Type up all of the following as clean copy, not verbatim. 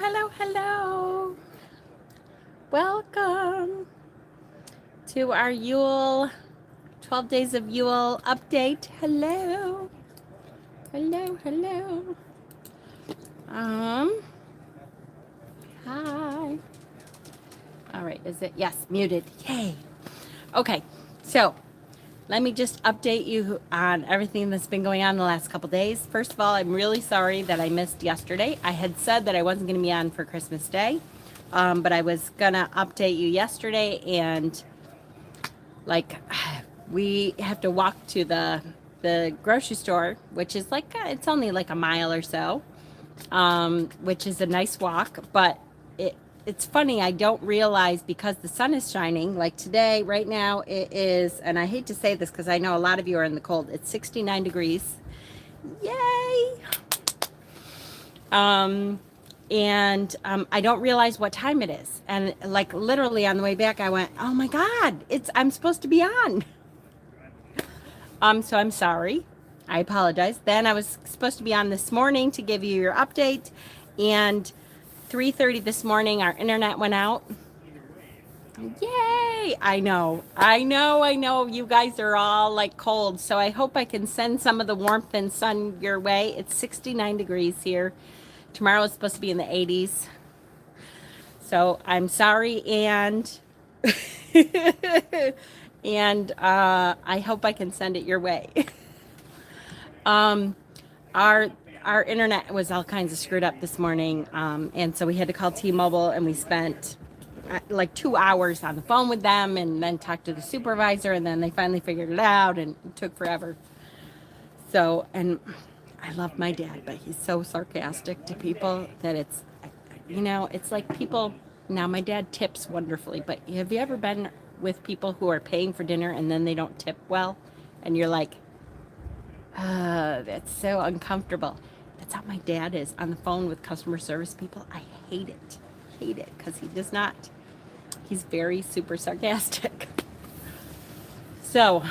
hello, hello. Welcome to our Yule, 12 days of Yule update. Hello. Hello, hello. Hi. All right, is it? Yes, muted. Yay. Okay, so let me just update you on everything that's been going on the last couple days. First of all, I'm really sorry that I missed yesterday. I had said that I wasn't going to be on for Christmas Day, but I was going to update you yesterday, and like we have to walk to the grocery store, which is like it's only like a mile or so, which is a nice walk, but it's funny, I don't realize because the sun is shining, like today, right now, it is, and I hate to say this because I know a lot of you are in the cold, it's 69 degrees. Yay! I don't realize what time it is. And like literally on the way back, I went, oh my God, I'm supposed to be on. So I'm sorry. I apologize. Then I was supposed to be on this morning to give you your update, and 3:30 this morning, our internet went out. Yay! I know. You guys are all like cold, so I hope I can send some of the warmth and sun your way. It's 69 degrees here. Tomorrow is supposed to be in the 80s. So I'm sorry, and and I hope I can send it your way. Our internet was all kinds of screwed up this morning, and so we had to call T-Mobile, and we spent like 2 hours on the phone with them, and then talked to the supervisor, and then they finally figured it out, and it took forever. So, and I love my dad, but he's so sarcastic to people that it's like people. Now my dad tips wonderfully, but have you ever been with people who are paying for dinner and then they don't tip well, and you're like, that's so uncomfortable. That's how my dad is on the phone with customer service people. I hate it because he does not. He's very super sarcastic. So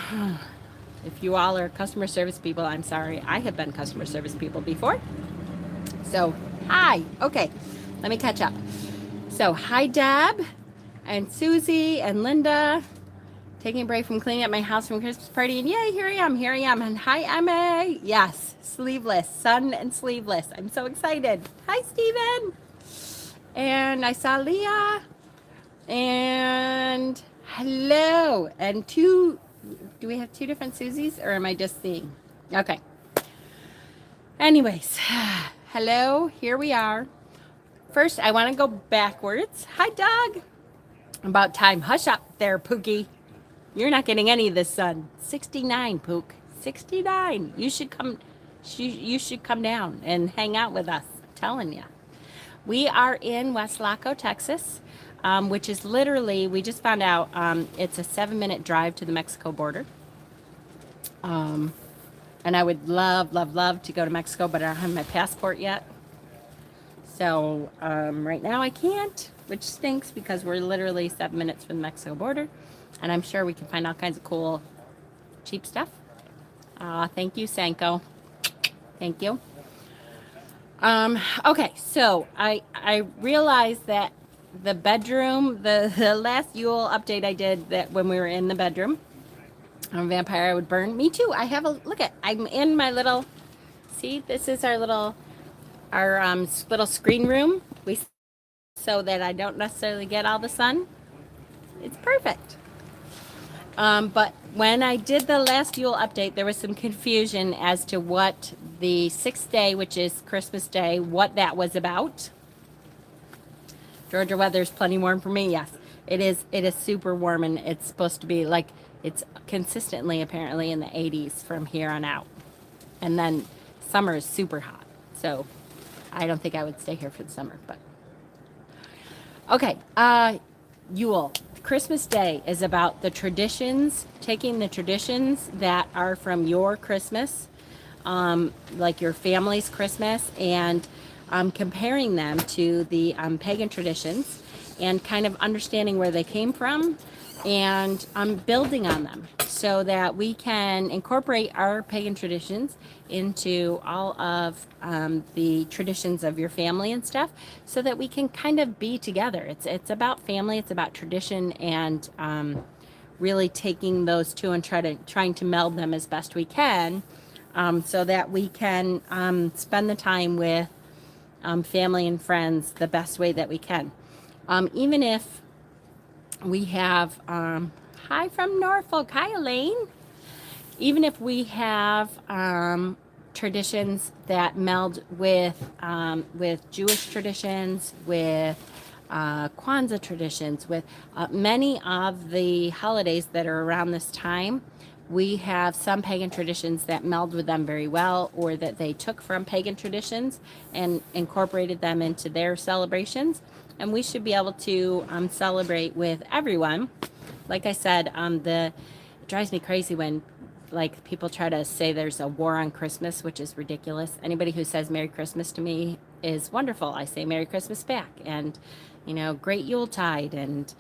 if you all are customer service people, I'm sorry. I have been customer service people before. So hi. Okay, let me catch up. So hi, Deb and Susie and Linda. Taking a break from cleaning up my house from Christmas party, and yay, here I am. And hi, Emma. Yes, sleeveless, sun and sleeveless. I'm so excited. Hi, Steven. And I saw Leah. And hello. And do we have two different Susies, or am I just seeing? Okay. Anyways, hello, here we are. First, I want to go backwards. Hi, Doug. About time. Hush up there, Pookie. You're not getting any of this sun. 69, Pook. 69. You should come down and hang out with us. I'm telling you. We are in West Laco, Texas, which is literally, we just found out, it's a 7-minute drive to the Mexico border. And I would love to go to Mexico, but I don't have my passport yet. So right now I can't, which stinks because we're literally 7 minutes from the Mexico border. And I'm sure we can find all kinds of cool, cheap stuff. Thank you, Sanko. Thank you. Okay, so I realized that the bedroom, the last Yule update I did, that when we were in the bedroom, a vampire would burn. Me too. I have I'm in my little, see, this is our little screen room. So that I don't necessarily get all the sun. It's perfect. But when I did the last Yule update, there was some confusion as to what the 6th day, which is Christmas Day, what that was about. Georgia weather is plenty warm for me. Yes, it is. It is super warm, and it's supposed to be like, it's consistently apparently in the 80s from here on out. And then summer is super hot. So I don't think I would stay here for the summer, but okay. Yule. Christmas Day is about the traditions, taking the traditions that are from your Christmas, like your family's Christmas, and comparing them to the pagan traditions. and kind of understanding where they came from, and building on them so that we can incorporate our pagan traditions into all of the traditions of your family and stuff, so that we can kind of be together. It's about family, it's about tradition, and really taking those two and trying to meld them as best we can, so that we can spend the time with family and friends the best way that we can. Even if we have, hi from Norfolk, hi Elaine. Even if we have traditions that meld with Jewish traditions, with Kwanzaa traditions, with many of the holidays that are around this time, we have some pagan traditions that meld with them very well, or that they took from pagan traditions and incorporated them into their celebrations. And we should be able to celebrate with everyone. Like I said, it drives me crazy when like people try to say there's a war on Christmas, which is ridiculous. Anybody who says Merry Christmas to me is wonderful. I say Merry Christmas back, and great Yuletide and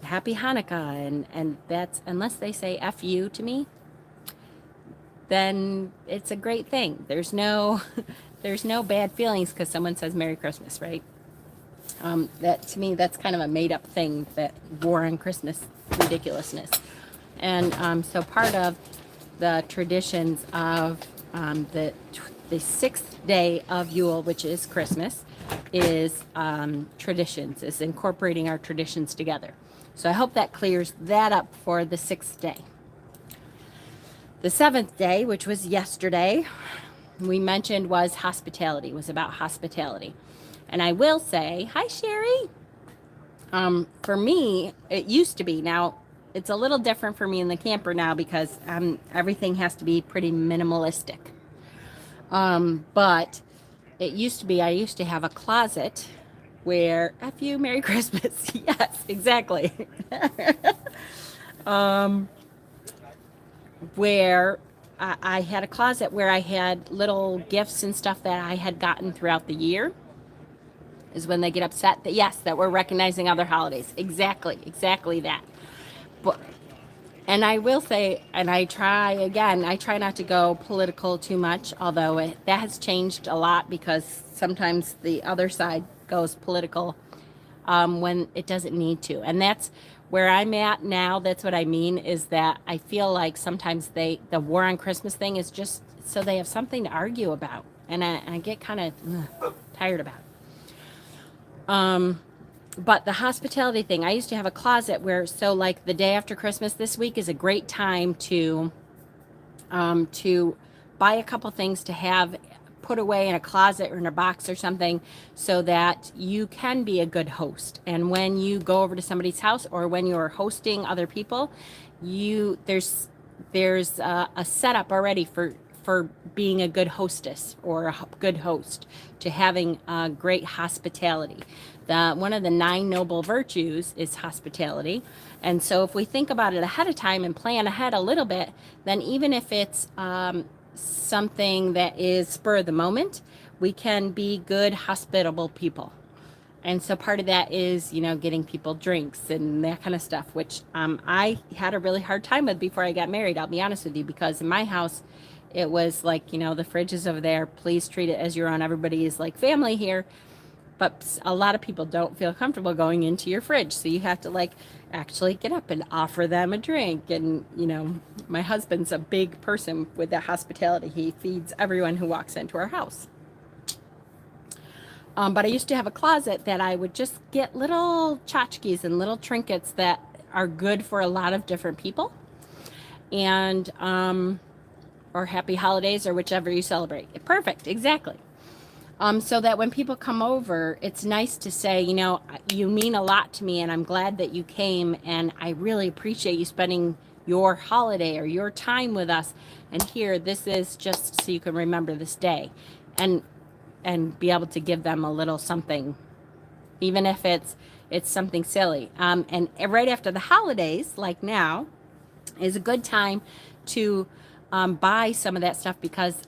Happy Hanukkah, and that's, unless they say F you to me, then it's a great thing. There's no there's no bad feelings because someone says Merry Christmas, right? That, to me, that's kind of a made up thing, that war on Christmas ridiculousness. And so part of the traditions of the sixth day of Yule, which is Christmas, is traditions, is incorporating our traditions together. So I hope that clears that up for the sixth day. The seventh day, which was yesterday, we mentioned was hospitality, was about hospitality. And I will say, hi Sherry. For me, it used to be. Now, it's a little different for me in the camper now because everything has to be pretty minimalistic. But it used to be, I used to have a closet where, F you, Merry Christmas. Yes, exactly. Where I had a closet where I had little gifts and stuff that I had gotten throughout the year. Is when they get upset that, yes, that we're recognizing other holidays. Exactly that. But, and I will say, and I try not to go political too much, although that has changed a lot because sometimes the other side goes political when it doesn't need to. And that's where I'm at now. That's what I mean, is that I feel like sometimes the war on Christmas thing is just so they have something to argue about. And I get kind of tired about it. But the hospitality thing, I used to have a closet where, so like the day after Christmas this week is a great time to buy a couple things to have put away in a closet or in a box or something, so that you can be a good host. And when you go over to somebody's house, or when you're hosting other people, there's a setup already for being a good hostess or a good host, to having great hospitality. One of the 9 noble virtues is hospitality. And so if we think about it ahead of time and plan ahead a little bit, then even if it's something that is spur of the moment, we can be good, hospitable people. And so part of that is, getting people drinks and that kind of stuff, which I had a really hard time with before I got married, I'll be honest with you, because in my house, it was like, the fridge is over there. Please treat it as your own. Everybody is like family here. But a lot of people don't feel comfortable going into your fridge. So you have to actually get up and offer them a drink. And, my husband's a big person with that hospitality. He feeds everyone who walks into our house. But I used to have a closet that I would just get little tchotchkes and little trinkets that are good for a lot of different people. And, or happy holidays, or whichever you celebrate. Perfect, exactly. So that when people come over, it's nice to say, you mean a lot to me, and I'm glad that you came, and I really appreciate you spending your holiday or your time with us. And here, this is just so you can remember this day, and be able to give them a little something, even if it's something silly. And right after the holidays, like now, is a good time to buy some of that stuff, because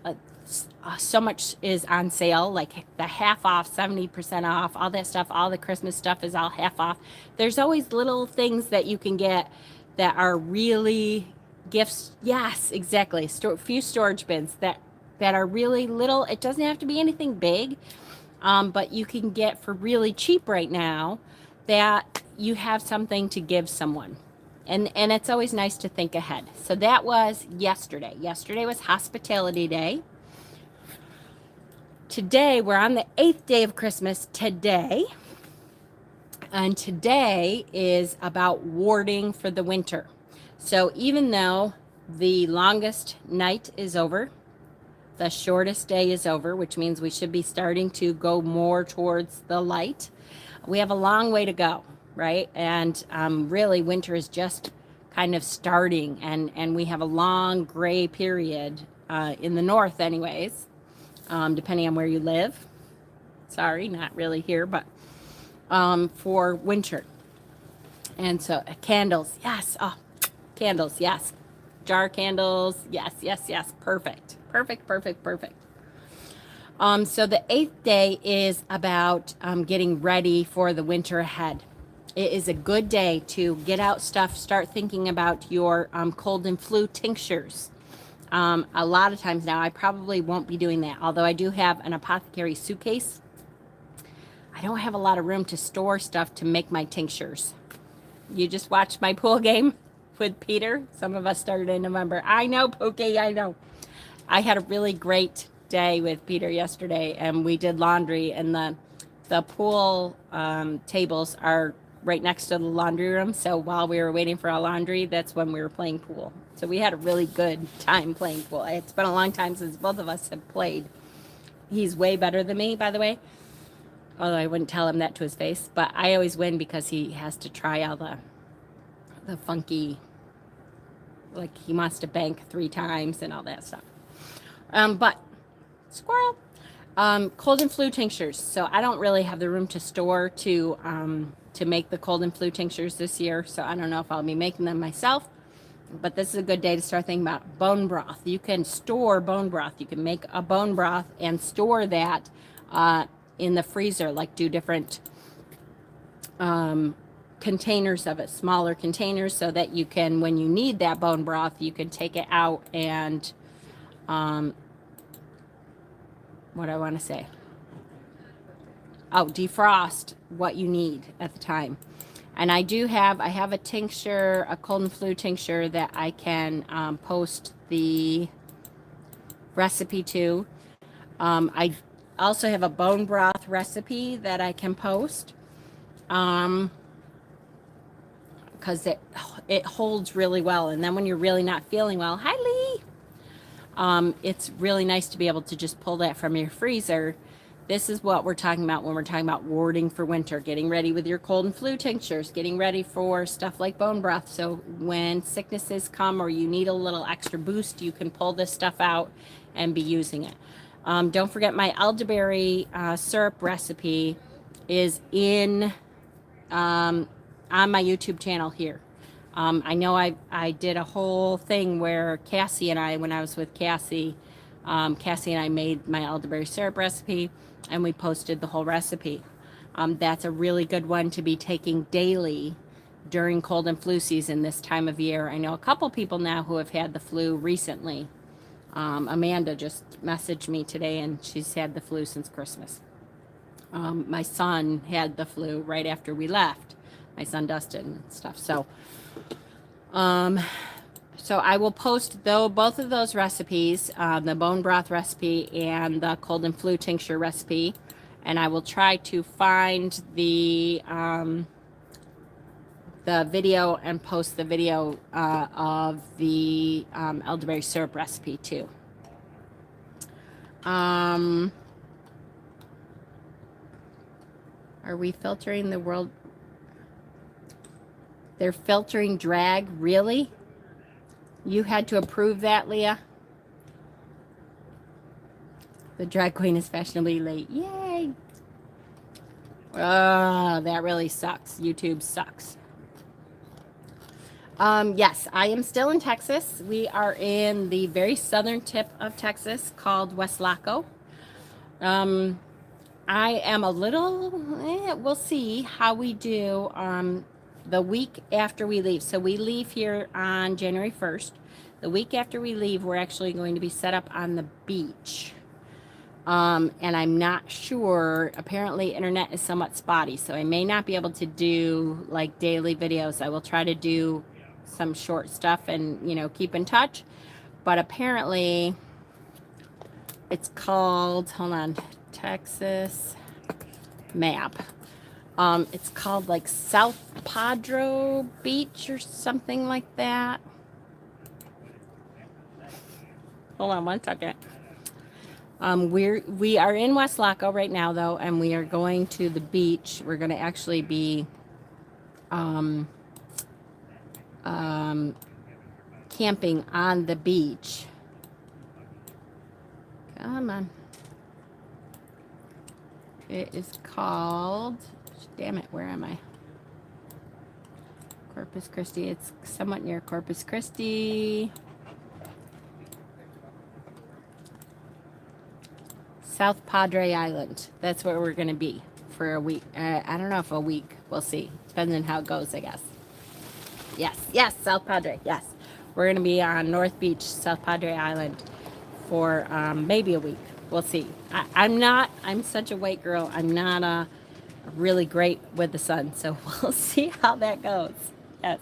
so much is on sale, like the half off, 70% off, all that stuff, all the Christmas stuff is all half off. There's always little things that you can get that are really gifts. Yes, exactly. Few storage bins that are really little. It doesn't have to be anything big, but you can get for really cheap right now that you have something to give someone. And it's always nice to think ahead. So that was yesterday. Yesterday was Hospitality Day. Today, we're on the 8th day of Christmas today. And today is about warding for the winter. So even though the longest night is over, the shortest day is over, which means we should be starting to go more towards the light. We have a long way to go, right? And really, winter is just kind of starting, and we have a long gray period in the north anyways, depending on where you live. Sorry, not really here, but for winter. And so candles, yes. Oh, candles, yes. Jar candles, yes, yes, yes. Perfect, perfect, perfect, perfect. So the 8th day is about getting ready for the winter ahead. It is a good day to get out stuff, start thinking about your cold and flu tinctures. A lot of times now, I probably won't be doing that, although I do have an apothecary suitcase. I don't have a lot of room to store stuff to make my tinctures. You just watched my pool game with Peter. Some of us started in November. I know, Pookie, I know. I had a really great day with Peter yesterday, and we did laundry, and the pool tables are right next to the laundry room. So while we were waiting for our laundry, that's when we were playing pool. So we had a really good time playing pool. It's been a long time since both of us have played. He's way better than me, by the way. Although I wouldn't tell him that to his face. But I always win because he has to try all the funky, like he wants to bank 3 times and all that stuff. But squirrel. Cold and flu tinctures. So I don't really have the room to store to make the cold and flu tinctures this year. So I don't know if I'll be making them myself. But this is a good day to start thinking about bone broth. You can store bone broth. You can make a bone broth and store that in the freezer, like do different containers of it, smaller containers, so that you can, when you need that bone broth, you can take it out and what do I want to say? Oh, defrost what you need at the time. And I have a tincture, a cold and flu tincture that I can post the recipe to. I also have a bone broth recipe that I can post because it holds really well. And then when you're really not feeling well, hi Lee, it's really nice to be able to just pull that from your freezer. This is what we're talking about when we're talking about warding for winter, getting ready with your cold and flu tinctures, getting ready for stuff like bone broth. So when sicknesses come or you need a little extra boost, you can pull this stuff out and be using it. Don't forget my elderberry syrup recipe is on my YouTube channel here. I know I did a whole thing where Cassie and I, when I was with Cassie and I made my elderberry syrup recipe, and we posted the whole recipe. That's a really good one to be taking daily during cold and flu season this time of year. I know a couple people now who have had the flu recently. Amanda just messaged me today, and she's had the flu since Christmas. My son had the flu right after we left. My son Dustin and stuff. So I will post both of those recipes, the bone broth recipe and the cold and flu tincture recipe, and I will try to find the video and post the video of the elderberry syrup recipe too. Are we filtering the world? They're filtering drag, really? You had to approve that, Leah? The drag queen is fashionably late. Yay! Oh, that really sucks. YouTube sucks. Yes, I am still in Texas. We are in the very southern tip of Texas called West Laco. Um, I am a little, we'll see how we do the week after we leave. So we leave here on January 1st. The week after we leave, we're actually going to be set up on the beach. And I'm not sure, apparently internet is somewhat spotty, so I may not be able to do like daily videos. I will try to do some short stuff and, keep in touch. But apparently it's called, hold on, Texas map. It's called like South Padre Beach or something like that. Hold on one second. We are in West Laco right now though, and we are going to the beach. We're going to actually be camping on the beach. Come on. It is called, damn it, where am I? Corpus Christi. It's somewhat near Corpus Christi. South Padre Island. That's where we're going to be for a week. I don't know if a week. We'll see. Depends on how it goes, I guess. Yes, South Padre. Yes. We're going to be on North Beach, South Padre Island for maybe a week. We'll see. I'm such a white girl. I'm not really great with the sun. So we'll see how that goes. Yes.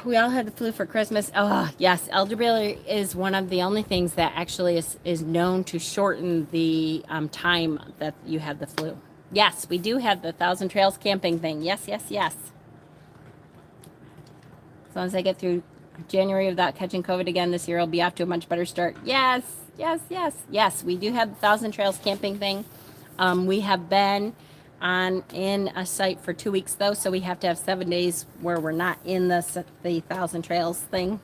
We all had the flu for Christmas. Oh, yes. Elderberry is one of the only things that actually is known to shorten the time that you have the flu. Yes, we do have the Thousand Trails camping thing. Yes. As long as I get through January without catching COVID again this year, I'll be off to a much better start. Yes, we do have the Thousand Trails camping thing. We have been in a site for 2 weeks though, so we have to have 7 days where we're not in the Thousand Trails thing.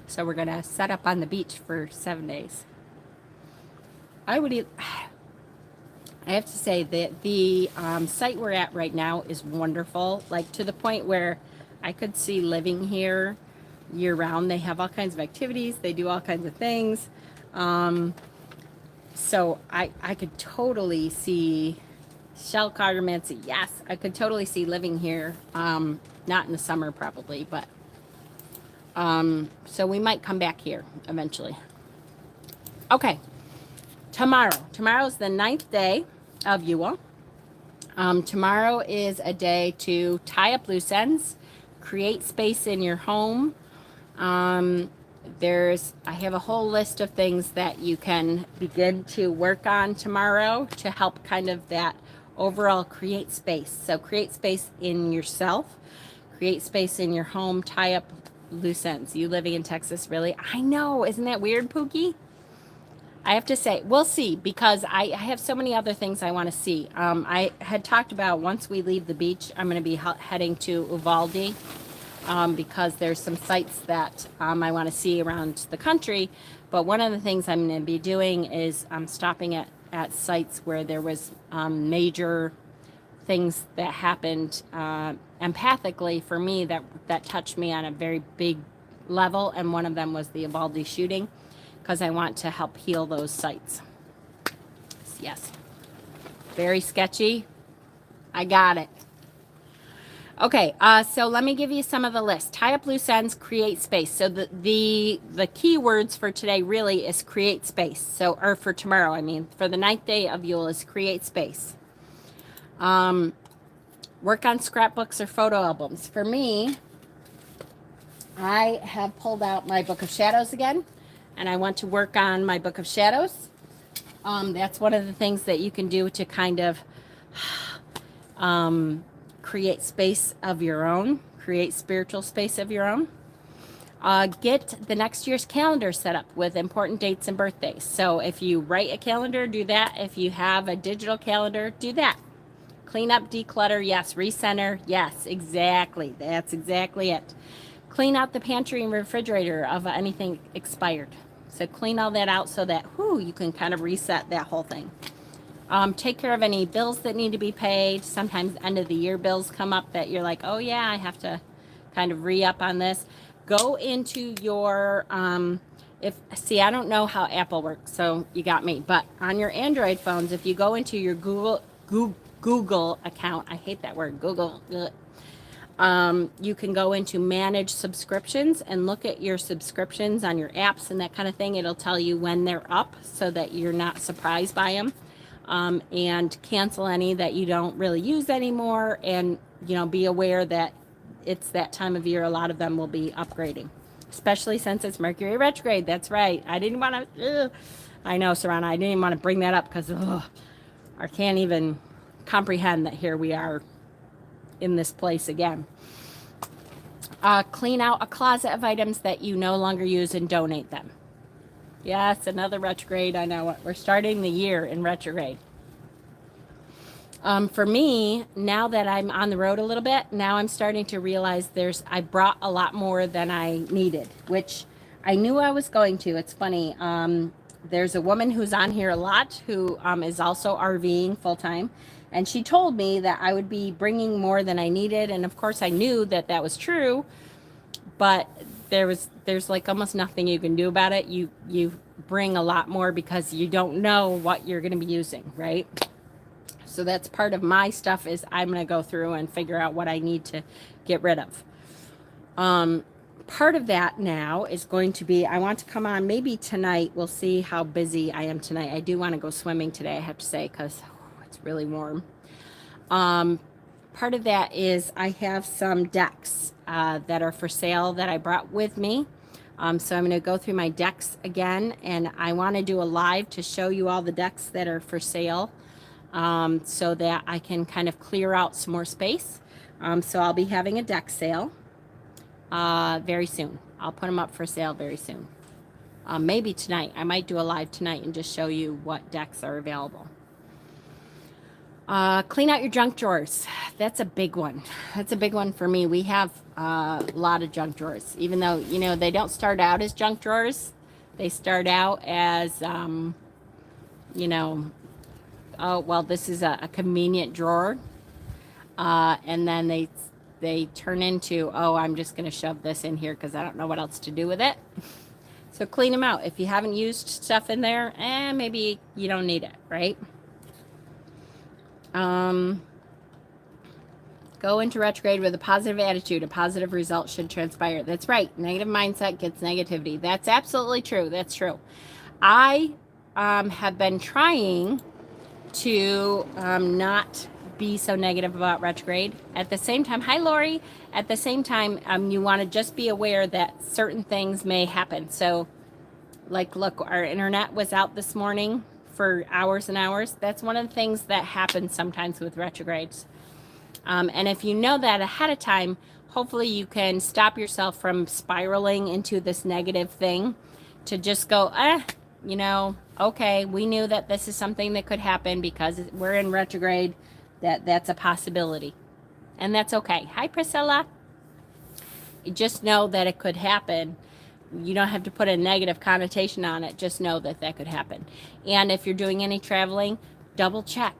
So we're gonna set up on the beach for 7 days. I have to say that the site we're at right now is wonderful, like to the point where I could see living here year round. They have all kinds of activities, they do all kinds of things. So I could totally see shell cartomancy. Yes, I could totally see living here. Not in the summer probably, but so we might come back here eventually. Okay, tomorrow's the 9th day of Yule. Tomorrow is a day to tie up loose ends, create space in your home. I have a whole list of things that you can begin to work on tomorrow to help kind of that overall create space. So create space in yourself, create space in your home, tie up loose ends. You living in Texas, really? I know, isn't that weird, Pookie? I have to say, we'll see, because I have so many other things I want to see. I had talked about once we leave the beach, I'm going to be heading to Uvalde. Because there's some sites that I want to see around the country. But one of the things I'm going to be doing is stopping at sites where there was major things that happened empathically for me that touched me on a very big level. And one of them was the Uvalde shooting, because I want to help heal those sites. Yes. Very sketchy. I got it. Okay, so let me give you some of the list. Tie up loose ends, create space. So the key words for today really is create space. So, or for tomorrow, I mean, for the 9th day of Yule is create space. Work on scrapbooks or photo albums. For me, I have pulled out my Book of Shadows again, and I want to work on my Book of Shadows. That's one of the things that you can do to kind of create space of your own, create spiritual space of your own. Get the next year's calendar set up with important dates and birthdays. So if you write a calendar, do that. If you have a digital calendar, do that. Clean up, declutter, yes. Recenter, yes, exactly. That's exactly it. Clean out the pantry and refrigerator of anything expired. So clean all that out so that you can kind of reset that whole thing. Take care of any bills that need to be paid. Sometimes end of the year bills come up that you're like, oh yeah, I have to kind of re-up on this, go into your, I don't know how Apple works, so you got me. But on your Android phones, if you go into your Google account, I hate that word, Google, you can go into manage subscriptions and look at your subscriptions on your apps and that kind of thing. It'll tell you when they're up so that you're not surprised by them, and cancel any that you don't really use anymore. And, be aware that it's that time of year. A lot of them will be upgrading, especially since it's Mercury retrograde. That's right. I didn't want to, I know, Sarana, I didn't even want to bring that up because I can't even comprehend that here we are in this place again. Clean out a closet of items that you no longer use and donate them. Yes, another retrograde. I know. We're starting the year in retrograde. For me, now that I'm on the road a little bit, now I'm starting to realize I brought a lot more than I needed, which I knew I was going to. It's funny. There's a woman who's on here a lot who is also RVing full time. And she told me that I would be bringing more than I needed. And of course I knew that that was true, but there's like almost nothing you can do about it. You bring a lot more because you don't know what you're going to be using, right? So that's part of my stuff, is I'm going to go through and figure out what I need to get rid of. Part of that now is going to be, I want to come on maybe tonight. We'll see how busy I am tonight. I do want to go swimming today, I have to say, because it's really warm. Part of that is I have some decks that are for sale that I brought with me. So I'm going to go through my decks again, and I want to do a live to show you all the decks that are for sale, so that I can kind of clear out some more space. So I'll be having a deck sale very soon. I'll put them up for sale very soon. Maybe tonight. I might do a live tonight and just show you what decks are available. Clean out your junk drawers. That's a big one. That's a big one for me. We have a lot of junk drawers, even though, they don't start out as junk drawers. They start out as, oh, well, this is a convenient drawer. And then they turn into, oh, I'm just going to shove this in here because I don't know what else to do with it. So clean them out. If you haven't used stuff in there, maybe you don't need it, right? Go into retrograde with a positive attitude. A positive result should transpire. That's right. Negative mindset gets negativity. That's absolutely true. That's true. I have been trying to not be so negative about retrograde. At the same time, hi Lori. At the same time, you want to just be aware that certain things may happen. So, like, look, our internet was out this morning for hours and hours. That's one of the things that happens sometimes with retrogrades. And if you know that ahead of time, hopefully you can stop yourself from spiraling into this negative thing, to just go, okay, we knew that this is something that could happen because we're in retrograde, that's a possibility. And that's okay. Hi, Priscilla. You just know that it could happen. You don't have to put a negative connotation on it. Just know that that could happen. And if you're doing any traveling, double check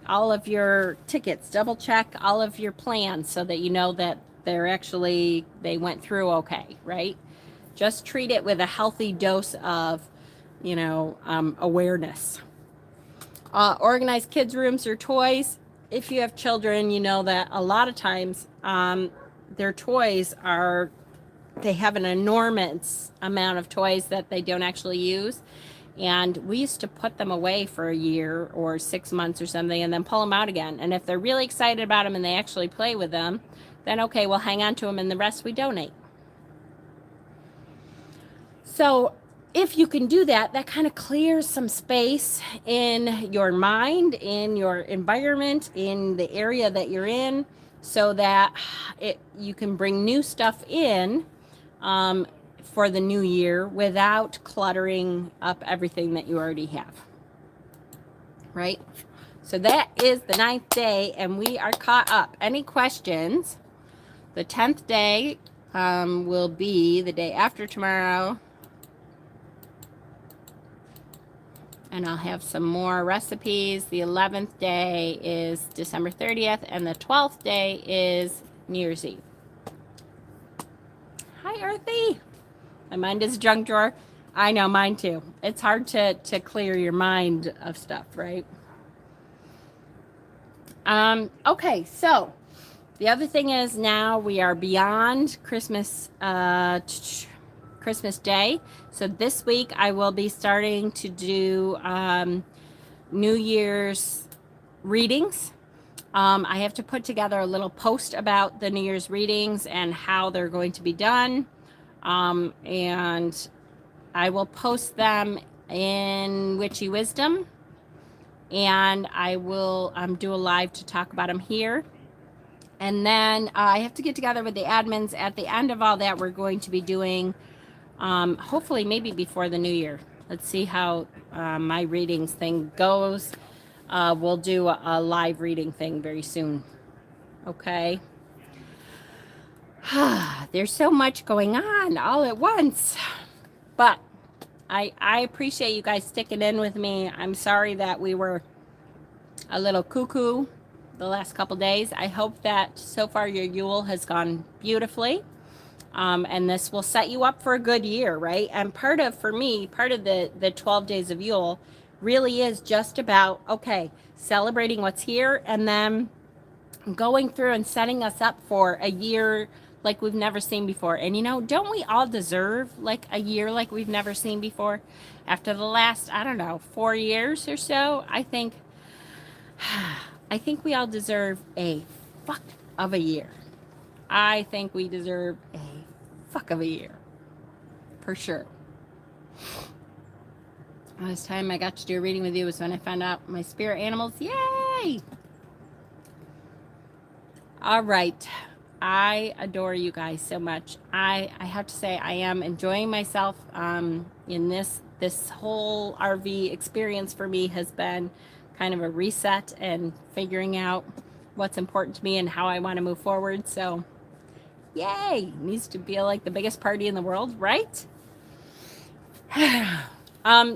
all of your tickets, double check all of your plans so that you know that they went through okay, right? Just treat it with a healthy dose of, awareness. Organize kids' rooms or toys. If you have children, you know that a lot of times their toys they have an enormous amount of toys that they don't actually use. And we used to put them away for a year or 6 months or something and then pull them out again. And if they're really excited about them and they actually play with them, then okay, we'll hang on to them and the rest we donate. So if you can do that, that kind of clears some space in your mind, in your environment, in the area that you're in, so that you can bring new stuff in for the new year without cluttering up everything that you already have. Right? So that is the 9th day, and we are caught up. Any questions? The 10th day will be the day after tomorrow. And I'll have some more recipes. The 11th day is December 30th, and the 12th day is New Year's Eve. Hi, Earthy. My mind is a junk drawer. I know, mine too. It's hard to clear your mind of stuff, right? Okay, so the other thing is now we are beyond Christmas, Christmas Day. So this week I will be starting to do New Year's readings. I have to put together a little post about the New Year's readings and how they're going to be done. And I will post them in Witchy Wisdom. And I will do a live to talk about them here. And then I have to get together with the admins. At the end of all that, we're going to be doing, hopefully maybe before the new year. Let's see how my readings thing goes. We'll do a live reading thing very soon. Okay. There's so much going on all at once. But I appreciate you guys sticking in with me. I'm sorry that we were a little cuckoo the last couple days. I hope that so far your Yule has gone beautifully. And this will set you up for a good year, right? And for me, part of the 12 days of Yule really is just about, okay, celebrating what's here and then going through and setting us up for a year like we've never seen before. And don't we all deserve like a year like we've never seen before? After the last, I don't know, 4 years or so, I think we all deserve a fuck of a year. I think we deserve a fuck of a year. For sure. Last time I got to do a reading with you was when I found out my spirit animals. Yay! All right. I adore you guys so much. I have to say I am enjoying myself in this whole RV experience. For me has been kind of a reset and figuring out what's important to me and how I want to move forward. So yay, needs to feel like the biggest party in the world, right?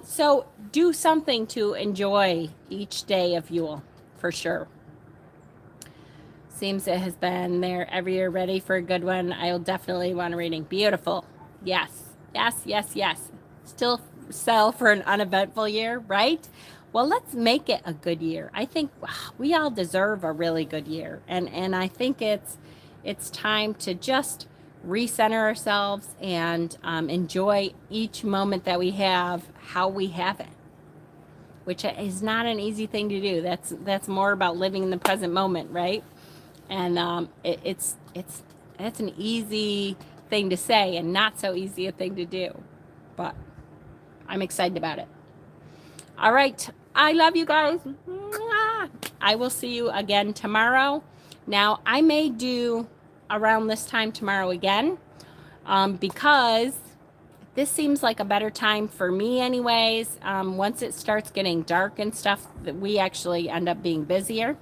So do something to enjoy each day of Yule, for sure. Seems it has been there every year, ready for a good one. I'll definitely want a reading. Beautiful. Yes, yes, yes, yes. Still sell for an uneventful year, right? Well, let's make it a good year. I think we all deserve a really good year. And I think it's time to just recenter ourselves and enjoy each moment that we have, how we have it, which is not an easy thing to do. That's more about living in the present moment, right? And it's an easy thing to say and not so easy a thing to do, but I'm excited about it. All right. I love you guys. I will see you again tomorrow. Now, I may do around this time tomorrow again because this seems like a better time for me anyways. Once it starts getting dark and stuff, that we actually end up being busier.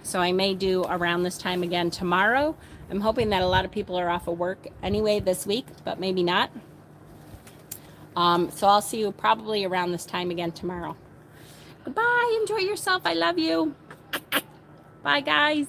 So I may do around this time again tomorrow. I'm hoping that a lot of people are off of work anyway this week, but maybe not. So I'll see you probably around this time again tomorrow. Goodbye. Enjoy yourself. I love you. Bye, guys.